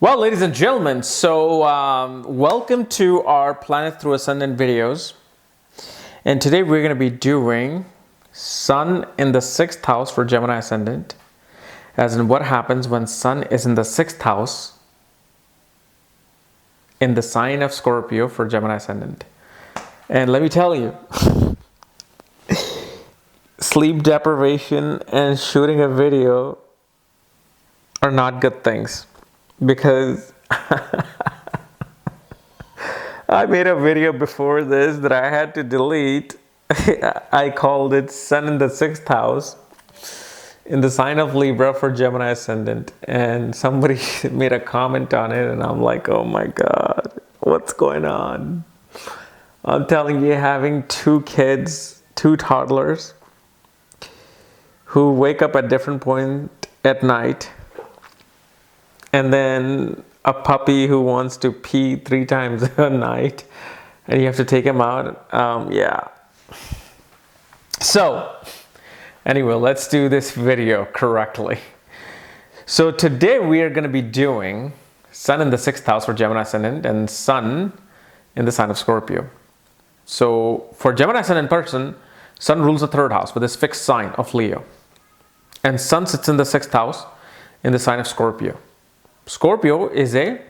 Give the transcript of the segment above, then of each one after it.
Well, ladies and gentlemen, welcome to our Planet Through Ascendant videos. And today we're going to be doing Sun in the 6th house for Gemini Ascendant. As in what happens when Sun is in the 6th house in the sign of Scorpio for Gemini Ascendant. And let me tell you, sleep deprivation and shooting a video are not good things. Because I made a video before this that I had to delete. I called it Sun in the 6th house in the sign of Libra for Gemini Ascendant. And somebody made a comment on it and I'm like, oh my God, what's going on? I'm telling you, having 2 kids, 2 toddlers who wake up at different points at night. And then a puppy who wants to pee 3 times a night and you have to take him out. Yeah. So anyway, let's do this video correctly. So today we are going to be doing Sun in the 6th house for Gemini Ascendant and Sun in the sign of Scorpio. So for Gemini Ascendant person, Sun rules the 3rd house with this fixed sign of Leo. And Sun sits in the 6th house in the sign of Scorpio. Scorpio is a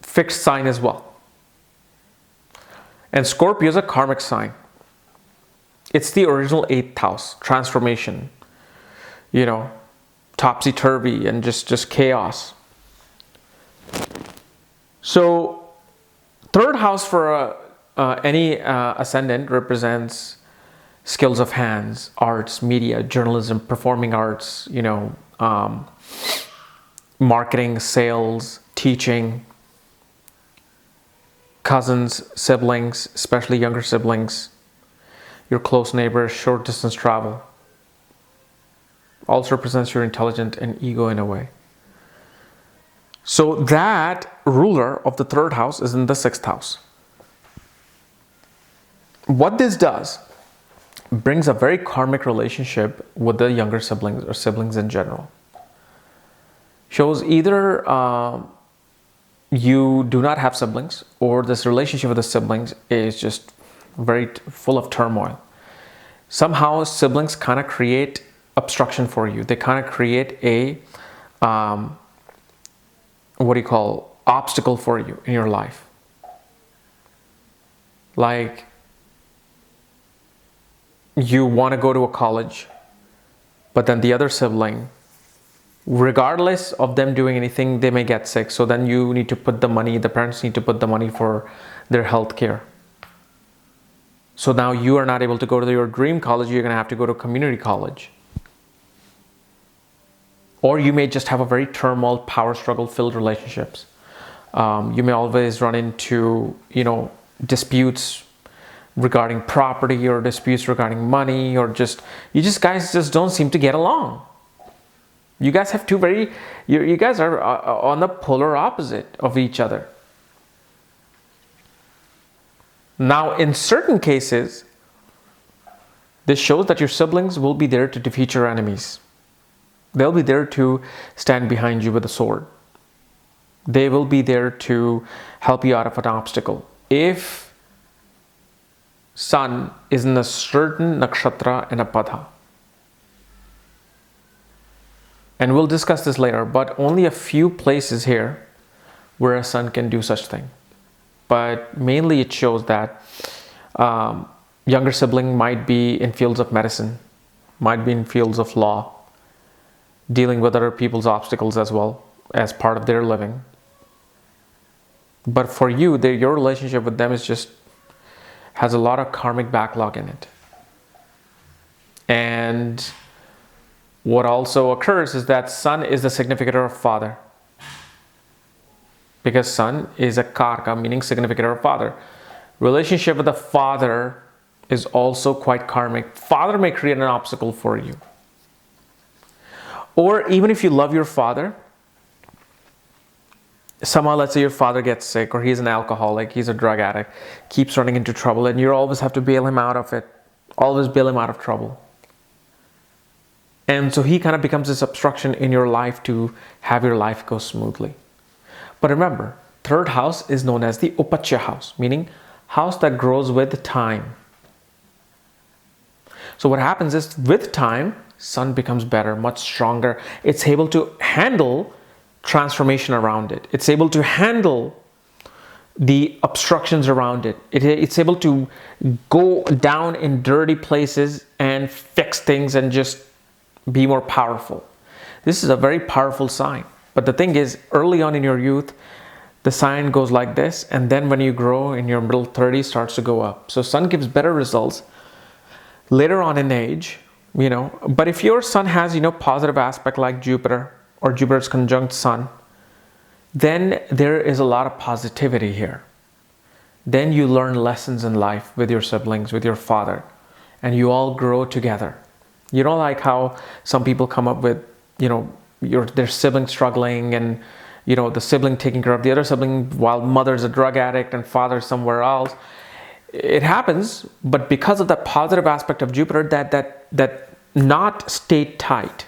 fixed sign as well. And Scorpio is a karmic sign. It's the original 8th house, transformation, topsy-turvy and just chaos. So 3rd house for any ascendant represents skills of hands, arts, media, journalism, performing arts, marketing, sales, teaching, cousins, siblings, especially younger siblings, your close neighbors, short distance travel. Also represents your intelligence and ego in a way. So that ruler of the 3rd house is in the 6th house. What this does brings a very karmic relationship with the younger siblings or siblings in general. Shows either you do not have siblings or this relationship with the siblings is just very full of turmoil. Somehow siblings kind of create obstruction for you. They kind of create a, obstacle for you in your life. Like you want to go to a college, but then the other sibling, regardless of them doing anything, they may get sick. So then you need to put the money, the parents need to put the money for their health care. So now you are not able to go to your dream college, you're going to have to go to community college. Or you may just have a very turmoil, power struggle filled relationships. You may always run into, disputes regarding property or disputes regarding money or guys just don't seem to get along. You guys have you guys are on the polar opposite of each other. Now, in certain cases, this shows that your siblings will be there to defeat your enemies. They'll be there to stand behind you with a sword. They will be there to help you out of an obstacle. If Sun is in a certain nakshatra and a pada. And we'll discuss this later, but only a few places here where a Sun can do such thing. But mainly it shows that younger sibling might be in fields of medicine, might be in fields of law, dealing with other people's obstacles as well as part of their living. But for you, your relationship with them has a lot of karmic backlog in it. And what also occurs is that Sun is the significator of father. Because Sun is a karka, meaning significator of father. Relationship with the father is also quite karmic. Father may create an obstacle for you. Or even if you love your father, somehow let's say your father gets sick or he's an alcoholic, he's a drug addict, keeps running into trouble and you always have to bail him out of it. Always bail him out of trouble. And so he kind of becomes this obstruction in your life to have your life go smoothly. But remember, third house is known as the Upachya house, meaning house that grows with time. So what happens is with time, sun becomes better, much stronger. It's able to handle transformation around it. It's able to handle the obstructions around it. It's able to go down in dirty places and fix things and just be more powerful. This is a very powerful sign. But the thing is, early on in your youth, the sign goes like this, and then when you grow in your middle 30s, starts to go up. So sun gives better results later on in age, but if your sun has, positive aspect like Jupiter or Jupiter's conjunct sun, then there is a lot of positivity here. Then you learn lessons in life with your siblings, with your father, and you all grow together. Like how some people come up with, their sibling struggling and, the sibling taking care of the other sibling while mother's a drug addict and father's somewhere else. It happens, but because of that positive aspect of Jupiter, that knot stayed tight.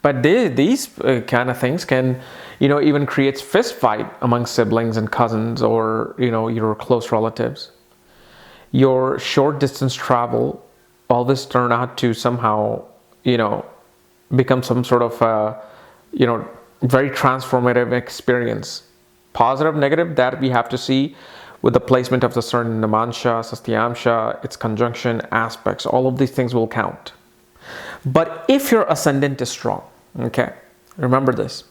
But these kind of things can, even create fist fight among siblings and cousins or, your close relatives. Your short distance travel always turn out to somehow, become some sort of, very transformative experience. Positive, negative, that we have to see with the placement of the sun in Namansha, Sastyamsha, its conjunction aspects. All of these things will count. But if your ascendant is strong, okay, remember this.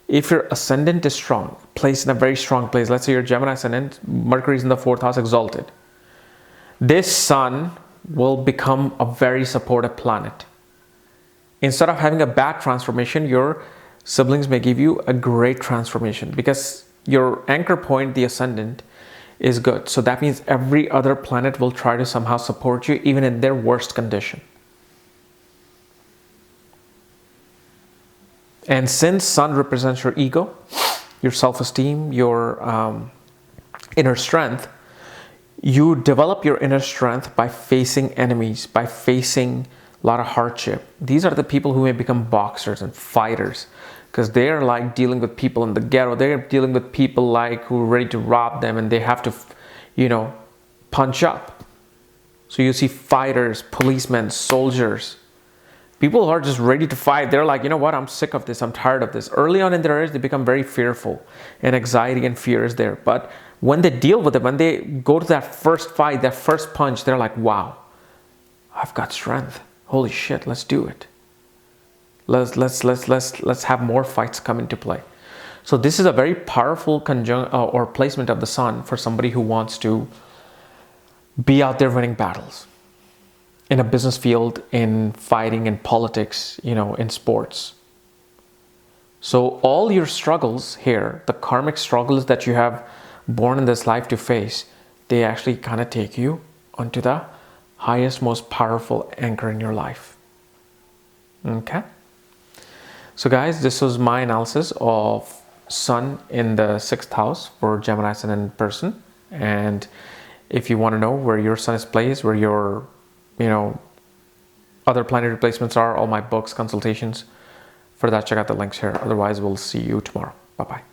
If your ascendant is strong, placed in a very strong place, let's say your Gemini ascendant, Mercury is in the 4th house exalted, this sun will become a very supportive planet. Instead of having a bad transformation, your siblings may give you a great transformation because your anchor point, the ascendant, is good. So that means every other planet will try to somehow support you even in their worst condition. And since sun represents your ego, your self-esteem, your inner strength, you develop your inner strength by facing enemies, by facing a lot of hardship. These are the people who may become boxers and fighters because they're like dealing with people in the ghetto. They're dealing with people like who are ready to rob them and they have to, punch up. So you see fighters, policemen, soldiers, people who are just ready to fight. They're like, I'm sick of this. I'm tired of this. Early on in their age, they become very fearful and anxiety and fear is there. But when they deal with it, when they go to that first fight, that first punch, they're like, wow, I've got strength. Holy shit, let's do it. Let's have more fights come into play. So this is a very powerful or placement of the sun for somebody who wants to be out there winning battles in a business field, in fighting, in politics, in sports. So all your struggles here, the karmic struggles that you have born in this life to face, they actually kind of take you onto the highest, most powerful anchor in your life. Okay? So guys, this was my analysis of Sun in the 6th house for Gemini ascendant person. And if you want to know where your Sun is placed, where your, other planetary placements are, all my books, consultations, for that, check out the links here. Otherwise, we'll see you tomorrow. Bye-bye.